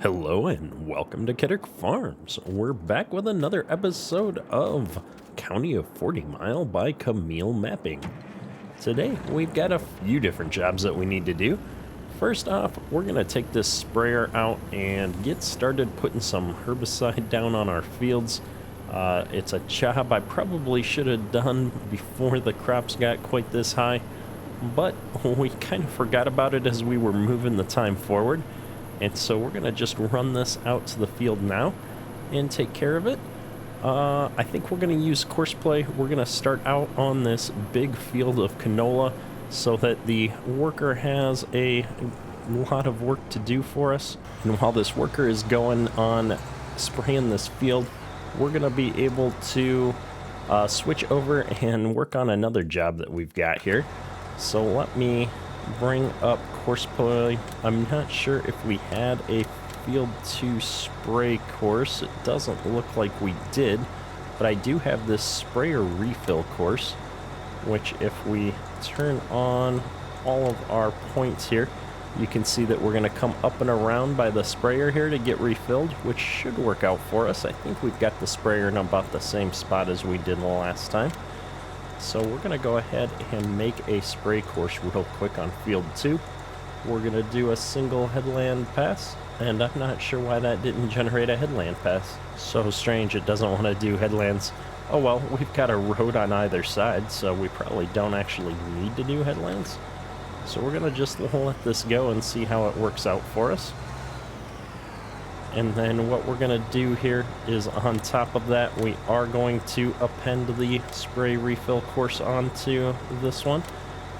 Hello and welcome to Kiddick Farms. We're back with another episode of County of 40 Mile by Camil Mapping. Today we've got a few different jobs that we need to do. First off, we're going to take this sprayer out and get started putting some herbicide down on our fields. It's a job I probably should have done before the crops got quite this high, but we kind of forgot about it as we were moving the time forward. And so we're going to just run this out to the field now and take care of it. I think we're going to use course play. We're going to start out on this big field of canola so that the worker has a lot of work to do for us. And while this worker is going on spraying this field, we're going to be able to switch over and work on another job that we've got here. So let me bring up course play. I'm not sure if we had a field 2 spray course. It doesn't look like we did, but I do have this sprayer refill course, which if we turn on all of our points here, you can see that we're going to come up and around by the sprayer here to get refilled, which should work out for us. I think we've got the sprayer in about the same spot as we did the last time. So we're going to go ahead and make a spray course real quick on field 2. We're going to do a single headland pass, and I'm not sure why that didn't generate a headland pass. So strange, it doesn't want to do headlands. Oh well, we've got a road on either side, so we probably don't actually need to do headlands. So we're going to just let this go and see how it works out for us. And then what we're going to do here is on top of that, we are going to append the spray refill course onto this one.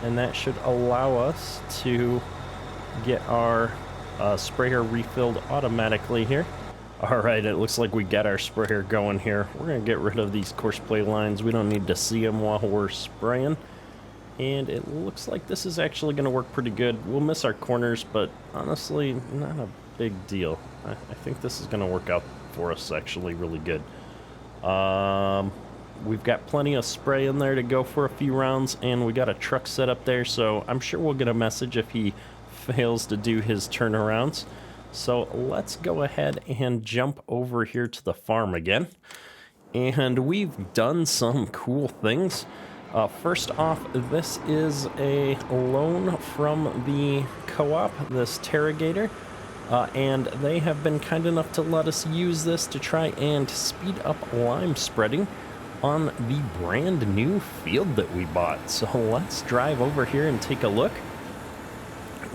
And that should allow us to get our sprayer refilled automatically here. Alright, it looks like we got our sprayer going here. We're going to get rid of these course play lines. We don't need to see them while we're spraying. And it looks like this is actually going to work pretty good. We'll miss our corners, but honestly, not a big deal. I think this is going to work out for us actually really good. We've got plenty of spray in there to go for a few rounds, and we got a truck set up there, so I'm sure we'll get a message if he fails to do his turnarounds. So let's go ahead and jump over here to the farm again. And we've done some cool things. First off, this is a loan from the co-op, this Terragator. And they have been kind enough to let us use this to try and speed up lime spreading on the brand new field that we bought. So let's drive over here and take a look.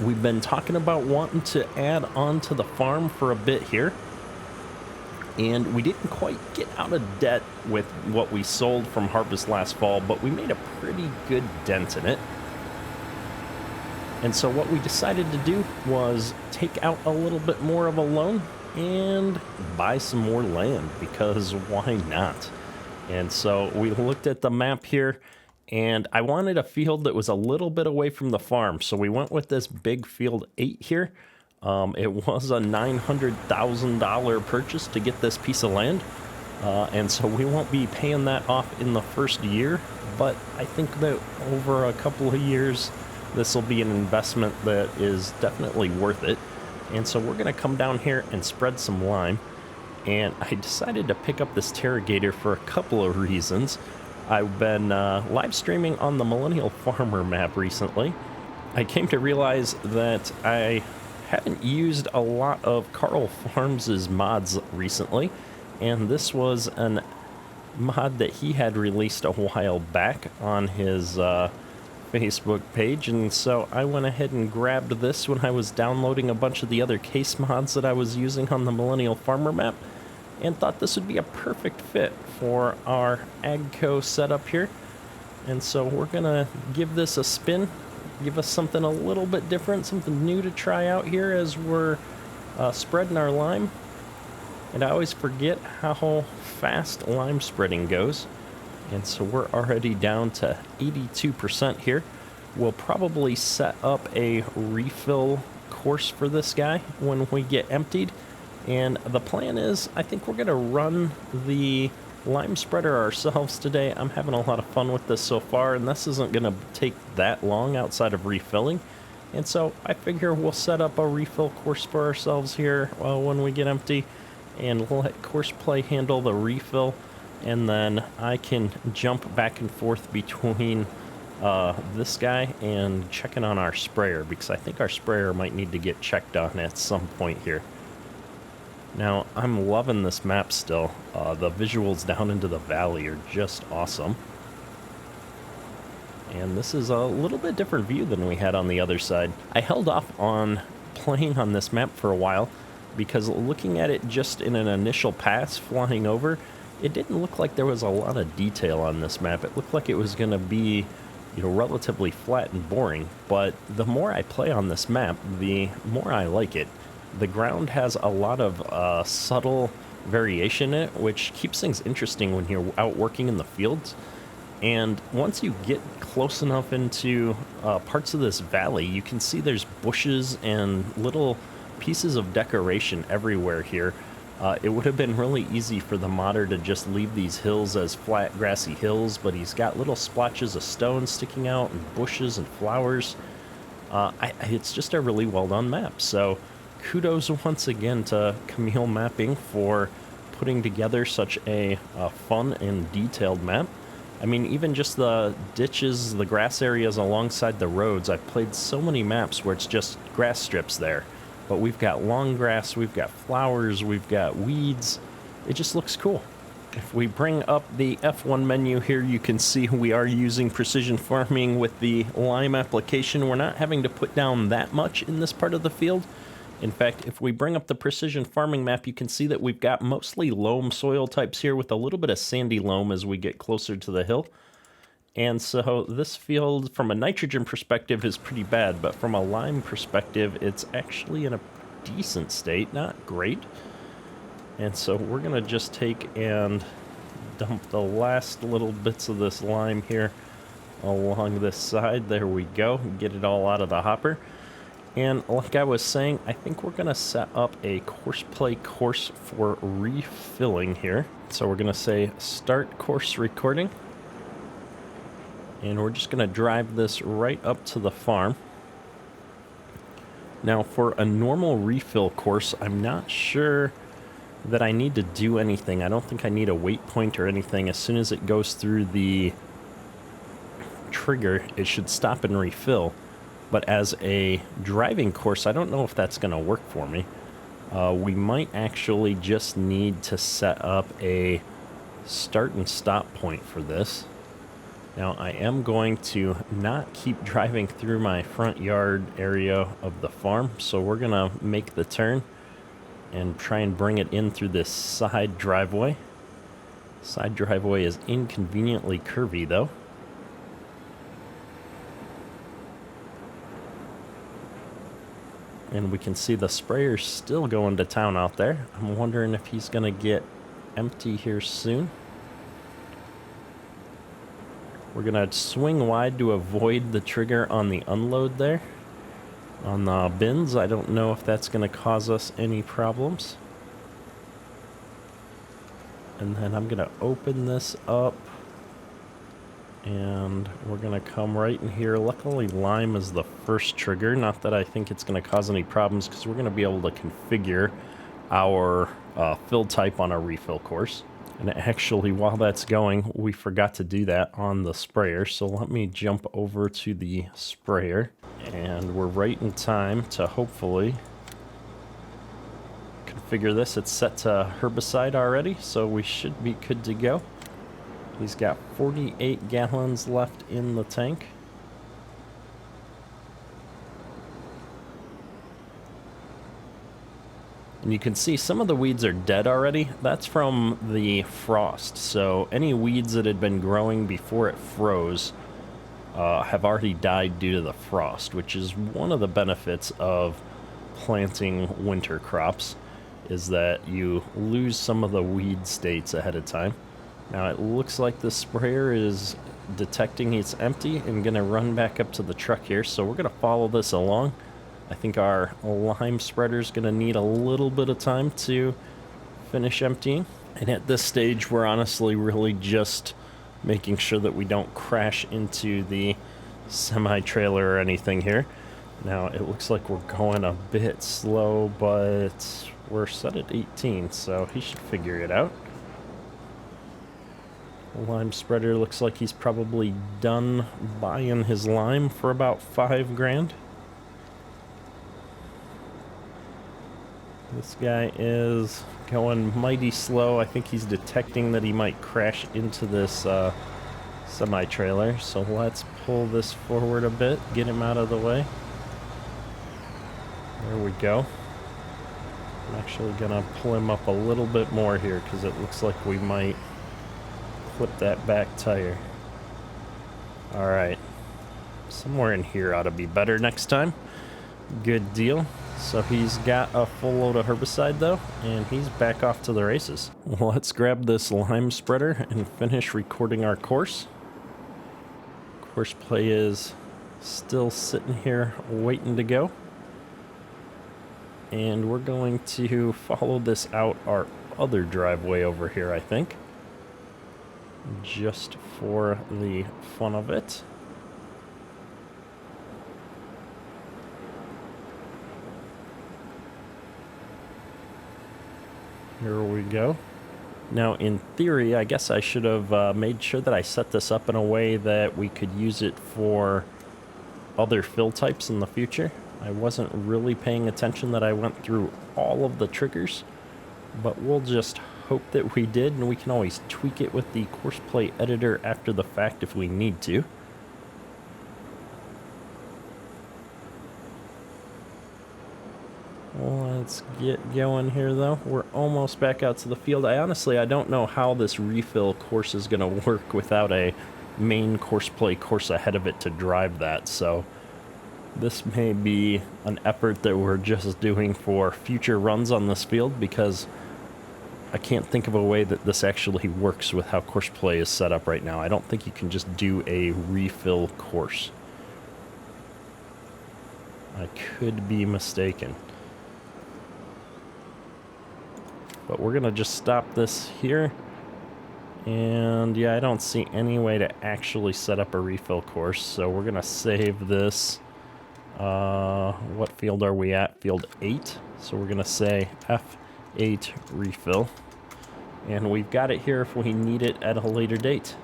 We've been talking about wanting to add on to the farm for a bit here. And we didn't quite get out of debt with what we sold from harvest last fall, but we made a pretty good dent in it. And so what we decided to do was take out a little bit more of a loan and buy some more land, because why not? And so we looked at the map here, and I wanted a field that was a little bit away from the farm. So we went with this big field 8 here. It was a $900,000 purchase to get this piece of land. And so we won't be paying that off in the first year, but I think that over a couple of years, this will be an investment that is definitely worth it. And so we're going to come down here and spread some lime. And I decided to pick up this Terragator for a couple of reasons. I've been live streaming on the Millennial Farmer map recently. I came to realize that I haven't used a lot of Carl Farms' mods recently. And this was an mod that he had released a while back on his Facebook page, and so I went ahead and grabbed this when I was downloading a bunch of the other case mods that I was using on the Millennial Farmer map, and thought this would be a perfect fit for our Agco setup here. And so we're gonna give this a spin, give us something a little bit different, something new to try out here as we're spreading our lime. And I always forget how fast lime spreading goes. And so we're already down to 82% here. We'll probably set up a refill course for this guy when we get emptied. And the plan is, I think we're going to run the lime spreader ourselves today. I'm having a lot of fun with this so far, and this isn't going to take that long outside of refilling. And so I figure we'll set up a refill course for ourselves here when we get empty, and let course play handle the refill, and then I can jump back and forth between this guy and checking on our sprayer, because I think our sprayer might need to get checked on at some point here. Now, I'm loving this map still. The visuals down into the valley are just awesome. And this is a little bit different view than we had on the other side. I held off on playing on this map for a while because looking at it just in an initial pass flying over, it didn't look like there was a lot of detail on this map. It looked like it was going to be, relatively flat and boring. But the more I play on this map, the more I like it. The ground has a lot of subtle variation in it, which keeps things interesting when you're out working in the fields. And once you get close enough into parts of this valley, you can see there's bushes and little pieces of decoration everywhere here. It would have been really easy for the modder to just leave these hills as flat, grassy hills, but he's got little splotches of stone sticking out and bushes and flowers. It's just a really well-done map. So kudos once again to Camil Mapping for putting together such a fun and detailed map. I mean, even just the ditches, the grass areas alongside the roads, I've played so many maps where it's just grass strips there. But we've got long grass, we've got flowers, we've got weeds. It just looks cool. If we bring up the F1 menu here, you can see we are using precision farming with the lime application. We're not having to put down that much in this part of the field. In fact, if we bring up the precision farming map, you can see that we've got mostly loam soil types here with a little bit of sandy loam as we get closer to the hill. And so this field, from a nitrogen perspective, is pretty bad, but from a lime perspective, it's actually in a decent state, not great. And so we're going to just take and dump the last little bits of this lime here along this side. There we go. Get it all out of the hopper. And like I was saying, I think we're going to set up a courseplay course for refilling here. So we're going to say start course recording. And we're just going to drive this right up to the farm. Now for a normal refill course, I'm not sure that I need to do anything. I don't think I need a waypoint or anything. As soon as it goes through the trigger, it should stop and refill. But as a driving course, I don't know if that's going to work for me. We might actually just need to set up a start and stop point for this. Now, I am going to not keep driving through my front yard area of the farm, so we're going to make the turn and try and bring it in through this side driveway. Side driveway is inconveniently curvy, though. And we can see the sprayer's still going to town out there. I'm wondering if he's going to get empty here soon. We're going to swing wide to avoid the trigger on the unload there. On the bins, I don't know if that's going to cause us any problems. And then I'm going to open this up. And we're going to come right in here. Luckily, lime is the first trigger. Not that I think it's going to cause any problems, because we're going to be able to configure our fill type on our refill course. And actually, while that's going, we forgot to do that on the sprayer. So let me jump over to the sprayer. And we're right in time to hopefully configure this. It's set to herbicide already, so we should be good to go. He's got 48 gallons left in the tank. And you can see some of the weeds are dead already. That's from the frost. So any weeds that had been growing before it froze have already died due to the frost, which is one of the benefits of planting winter crops, is that you lose some of the weed states ahead of time. Now it looks like the sprayer is detecting it's empty and going to run back up to the truck here. So we're going to follow this along. I think our lime spreader is going to need a little bit of time to finish emptying. And at this stage, we're honestly really just making sure that we don't crash into the semi-trailer or anything here. Now, it looks like we're going a bit slow, but we're set at 18, so he should figure it out. Lime spreader looks like he's probably done buying his lime for about $5 grand. This guy is going mighty slow. I think he's detecting that he might crash into this semi-trailer. So let's pull this forward a bit, get him out of the way. There we go. I'm actually gonna pull him up a little bit more here because it looks like we might clip that back tire. All right. Somewhere in here ought to be better next time. Good deal. So he's got a full load of herbicide though, and he's back off to the races. Let's grab this lime spreader and finish recording our course. Course play is still sitting here waiting to go. And we're going to follow this out our other driveway over here, I think. Just for the fun of it. Here we go. Now, in theory, I guess I should have made sure that I set this up in a way that we could use it for other fill types in the future. I wasn't really paying attention that I went through all of the triggers, but we'll just hope that we did, and we can always tweak it with the course play editor after the fact if we need to. Let's get going here though. We're almost back out to the field. I don't know how this refill course is going to work without a main course play course ahead of it to drive that, so this may be an effort that we're just doing for future runs on this field, because I can't think of a way that this actually works with how course play is set up right now. I don't think you can just do a refill course. I could be mistaken. But we're gonna just stop this here. And yeah, I don't see any way to actually set up a refill course, so we're gonna save this. What field are we at? Field 8. So we're gonna say F8 refill. And we've got it here if we need it at a later date.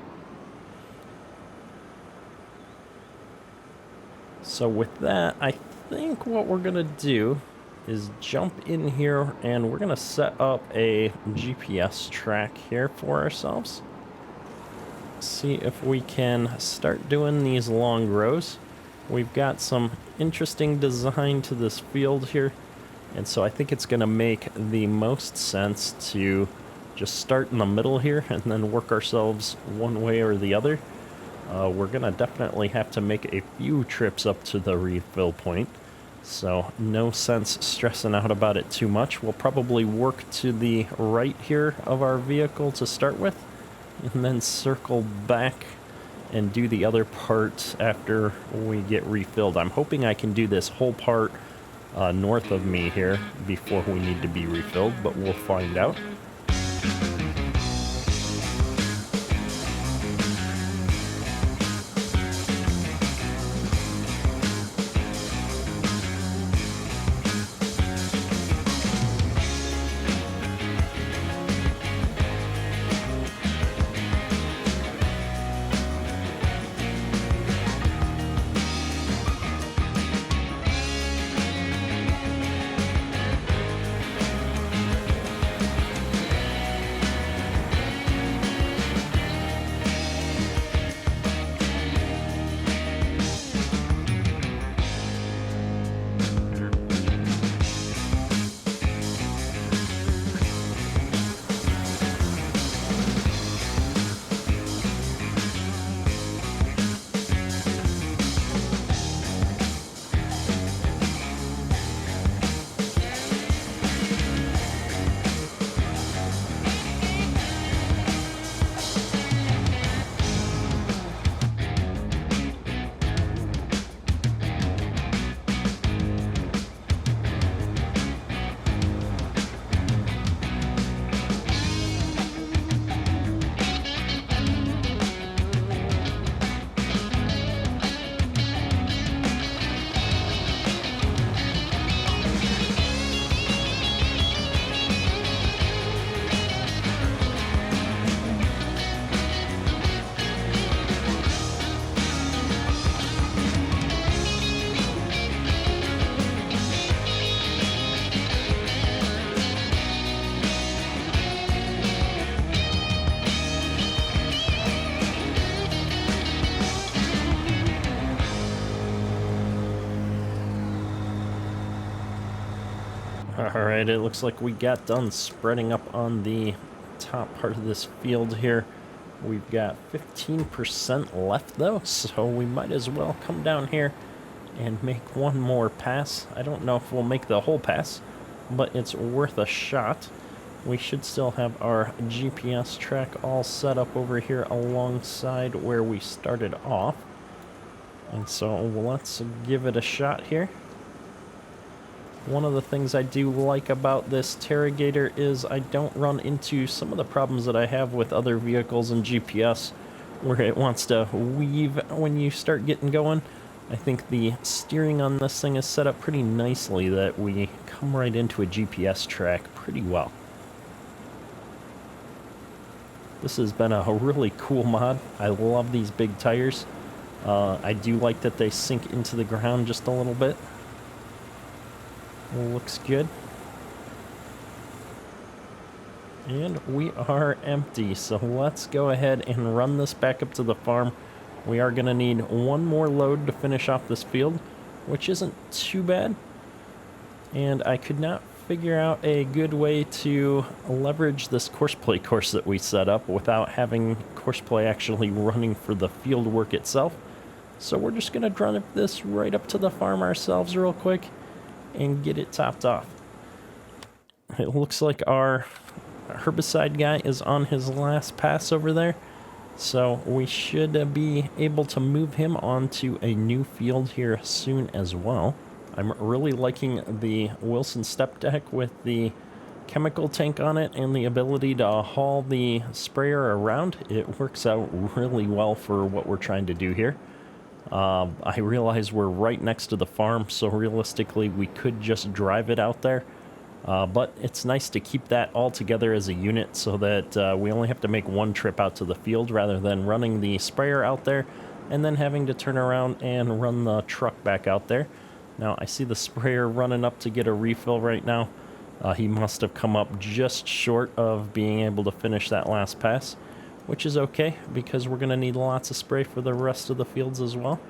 So with that, I think what we're gonna do is jump in here, and we're gonna set up a GPS track here for ourselves. See if we can start doing these long rows. We've got some interesting design to this field here, and so I think it's gonna make the most sense to just start in the middle here and then work ourselves one way or the other. We're gonna definitely have to make a few trips up to the refill point, so no sense stressing out about it too much. We'll probably work to the right here of our vehicle to start with, and then circle back and do the other part after we get refilled. I'm hoping I can do this whole part north of me here before we need to be refilled, but we'll find out. Alright, it looks like we got done spreading up on the top part of this field here. We've got 15% left though, so we might as well come down here and make one more pass. I don't know if we'll make the whole pass, but it's worth a shot. We should still have our GPS track all set up over here alongside where we started off. And so let's give it a shot here. One of the things I do like about this Terragator is I don't run into some of the problems that I have with other vehicles and GPS, where it wants to weave when you start getting going. I think the steering on this thing is set up pretty nicely that we come right into a GPS track pretty well. This has been a really cool mod. I love these big tires. I do like that they sink into the ground just a little bit. Looks good. And we are empty, so let's go ahead and run this back up to the farm. We are going to need one more load to finish off this field, which isn't too bad. And I could not figure out a good way to leverage this courseplay course that we set up without having courseplay actually running for the field work itself. So we're just going to run this right up to the farm ourselves real quick and get it topped off. It looks like our herbicide guy is on his last pass over there, so we should be able to move him onto a new field here soon as well. I'm really liking the Wilson step deck with the chemical tank on it and the ability to haul the sprayer around. It works out really well for what we're trying to do here. I realize we're right next to the farm, so realistically we could just drive it out there. But it's nice to keep that all together as a unit so that we only have to make one trip out to the field rather than running the sprayer out there and then having to turn around and run the truck back out there. Now, I see the sprayer running up to get a refill right now. He must have come up just short of being able to finish that last pass, which is okay because we're going to need lots of spray for the rest of the fields as well.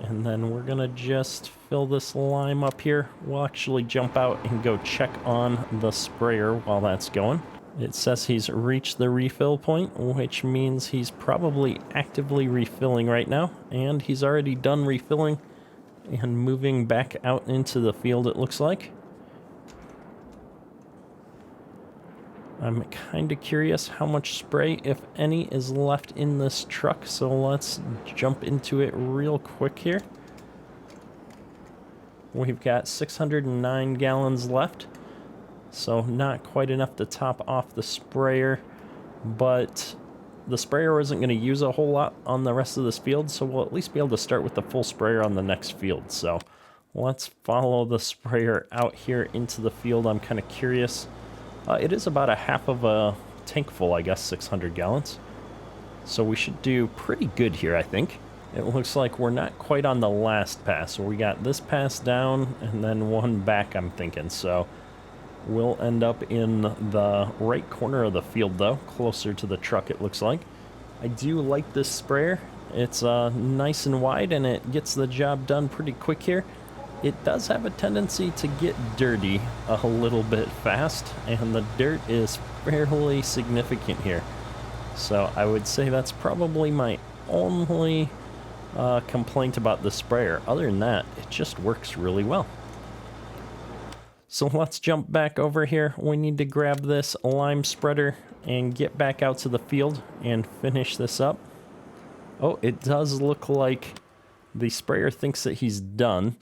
And then we're going to just fill this lime up here. We'll actually jump out and go check on the sprayer while that's going. It says he's reached the refill point, which means he's probably actively refilling right now. And he's already done refilling and moving back out into the field, it looks like. I'm kind of curious how much spray, if any, is left in this truck, so let's jump into it real quick here. We've got 609 gallons left, so not quite enough to top off the sprayer, but the sprayer isn't going to use a whole lot on the rest of this field, so we'll at least be able to start with the full sprayer on the next field. So let's follow the sprayer out here into the field. I'm kind of curious. It is about a half of a tank full, I guess, 600 gallons. So we should do pretty good here, I think. It looks like we're not quite on the last pass. So we got this pass down and then one back, I'm thinking. So we'll end up in the right corner of the field, though, closer to the truck, it looks like. I do like this sprayer. It's nice and wide, and it gets the job done pretty quick here. It does have a tendency to get dirty a little bit fast, and the dirt is fairly significant here. So I would say that's probably my only complaint about the sprayer. Other than that, it just works really well. So let's jump back over here. We need to grab this lime spreader and get back out to the field and finish this up. Oh, it does look like the sprayer thinks that he's done.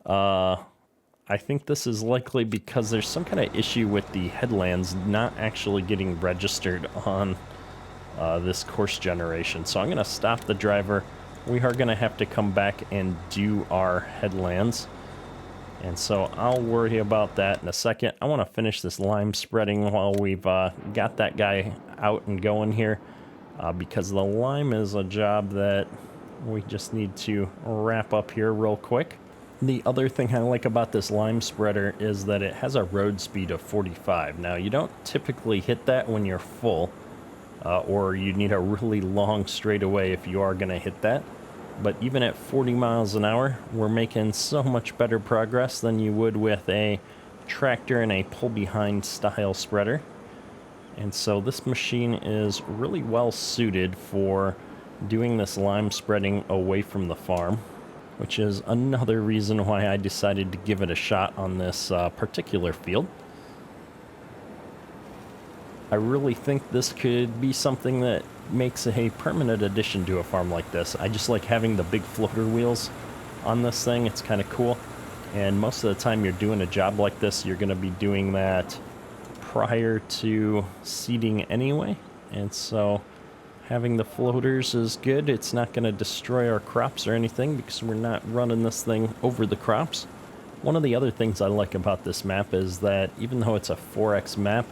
I think this is likely because there's some kind of issue with the headlands not actually getting registered on this course generation. So I'm going to stop the driver. We are going to have to come back and do our headlands. And so I'll worry about that in a second. I want to finish this lime spreading while we've got that guy out and going here. Because the lime is a job that we just need to wrap up here real quick. The other thing I like about this lime spreader is that it has a road speed of 45. Now, you don't typically hit that when you're full, or you need a really long straightaway if you are going to hit that. But even at 40 miles an hour, we're making so much better progress than you would with a tractor and a pull-behind style spreader. And so this machine is really well suited for doing this lime spreading away from the farm, which is another reason why I decided to give it a shot on this particular field. I really think this could be something that makes a permanent addition to a farm like this. I just like having the big floater wheels on this thing. It's kind of cool. And most of the time you're doing a job like this, you're going to be doing that prior to seeding anyway. And so having the floaters is good. It's not going to destroy our crops or anything because we're not running this thing over the crops. One of the other things I like about this map is that even though it's a 4X map,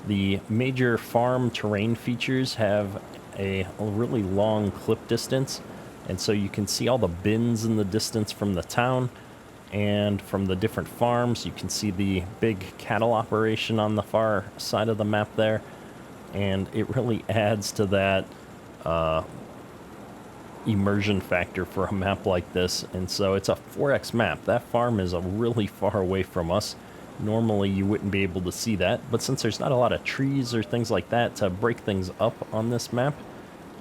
the major farm terrain features have a really long clip distance, and so you can see all the bins in the distance from the town and from the different farms. You can see the big cattle operation on the far side of the map there, and it really adds to that immersion factor for a map like this. And so it's a 4X map. That farm is really far away from us. Normally you wouldn't be able to see that, but since there's not a lot of trees or things like that to break things up on this map,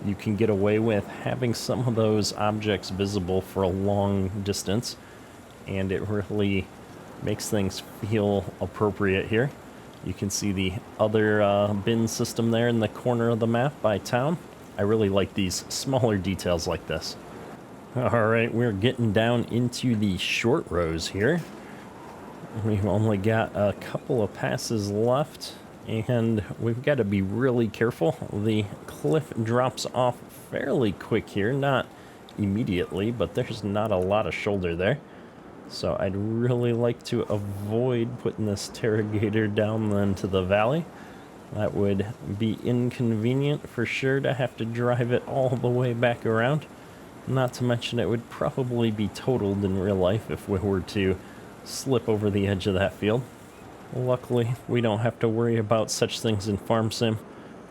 you can get away with having some of those objects visible for a long distance, and it really makes things feel appropriate here. You can see the other bin system there in the corner of the map by town. I really like these smaller details like this. Alright, we're getting down into the short rows here. We've only got a couple of passes left, and we've got to be really careful. The cliff drops off fairly quick here, not immediately, but there's not a lot of shoulder there. So I'd really like to avoid putting this Terragator down then to the valley. That would be inconvenient for sure to have to drive it all the way back around. Not to mention it would probably be totaled in real life if we were to slip over the edge of that field. Luckily, we don't have to worry about such things in Farm Sim,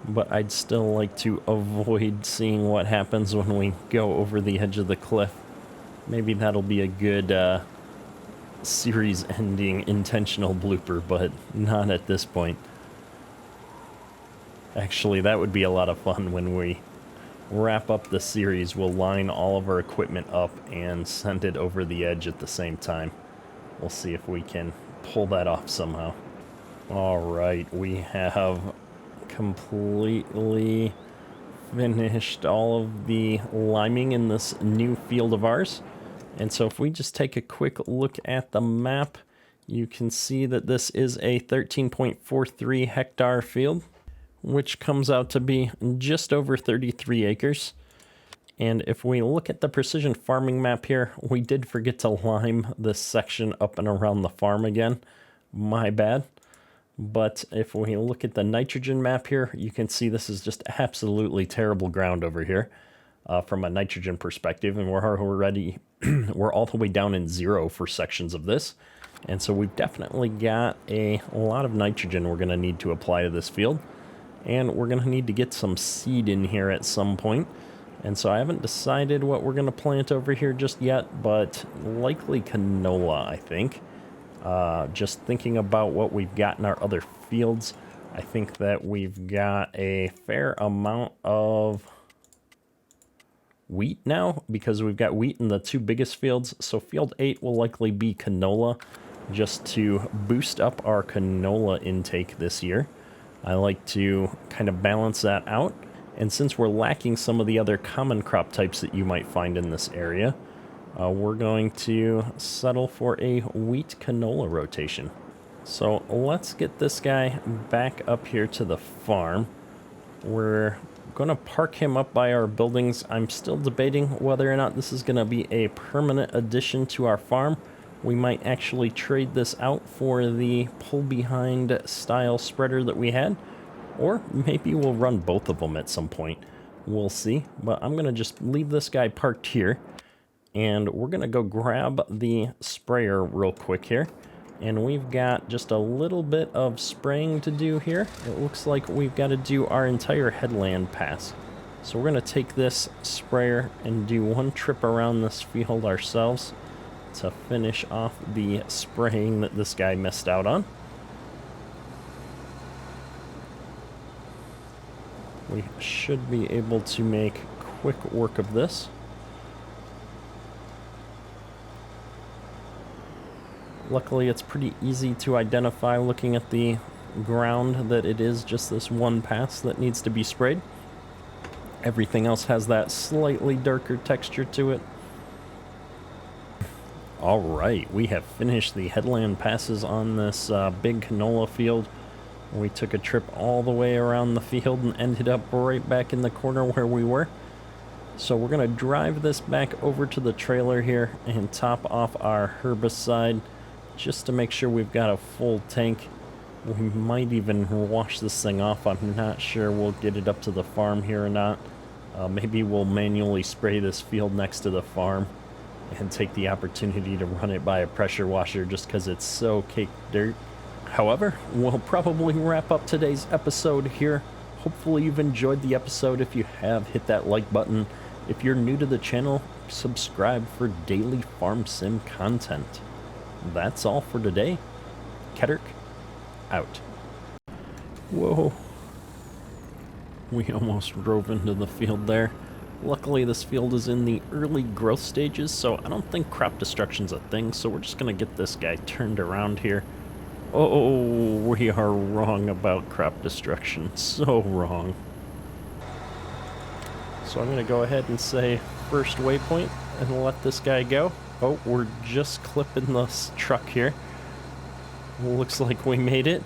but I'd still like to avoid seeing what happens when we go over the edge of the cliff. Maybe that'll be a good series-ending intentional blooper, but not at this point. Actually, that would be a lot of fun when we wrap up the series. We'll line all of our equipment up and send it over the edge at the same time. We'll see if we can pull that off somehow. Alright, we have completely finished all of the liming in this new field of ours. And so if we just take a quick look at the map, you can see that this is a 13.43 hectare field, which comes out to be just over 33 acres. And if we look at the precision farming map here, we did forget to lime this section up and around the farm again. My bad. But if we look at the nitrogen map here, you can see this is just absolutely terrible ground over here from a nitrogen perspective. And we're already, we're all the way down in 0 for sections of this. And so we've definitely got a lot of nitrogen we're going to need to apply to this field. And we're going to need to get some seed in here at some point. And so I haven't decided what we're going to plant over here just yet, but likely canola, I think. Just thinking about what we've got in our other fields, I think that we've got a fair amount of wheat now, because we've got wheat in the two biggest fields. So field 8 will likely be canola, just to boost up our canola intake this year. I like to kind of balance that out. And since we're lacking some of the other common crop types that you might find in this area, we're going to settle for a wheat canola rotation. So let's get this guy back up here to the farm. We're going to park him up by our buildings. I'm still debating whether or not this is going to be a permanent addition to our farm. We might actually trade this out for the pull-behind style spreader that we had. Or maybe we'll run both of them at some point. We'll see. But I'm going to just leave this guy parked here. And we're going to go grab the sprayer real quick here. And we've got just a little bit of spraying to do here. It looks like we've got to do our entire headland pass. So we're going to take this sprayer and do one trip around this field ourselves. to finish off the spraying that this guy missed out on. We should be able to make quick work of this. Luckily, it's pretty easy to identify looking at the ground that it is just this one pass that needs to be sprayed. Everything else has that slightly darker texture to it. Alright, we have finished the headland passes on this big canola field. We took a trip all the way around the field and ended up right back in the corner where we were. So we're going to drive this back over to the trailer here and top off our herbicide just to make sure we've got a full tank. We might even wash this thing off. I'm not sure we'll get it up to the farm here or not. Maybe we'll manually spray this field next to the farm and take the opportunity to run it by a pressure washer just because it's so caked dirt. However, we'll probably wrap up today's episode here. Hopefully you've enjoyed the episode. If you have, hit that like button. If you're new to the channel, subscribe for daily farm sim content. That's all for today. Keterk, out. Whoa. We almost drove into the field there. Luckily, this field is in the early growth stages, so I don't think crop destruction's a thing, so we're just gonna get this guy turned around here. Oh, we are wrong about crop destruction. So wrong. So I'm gonna go ahead and say first waypoint and let this guy go. Oh, we're just clipping this truck here. Looks like we made it.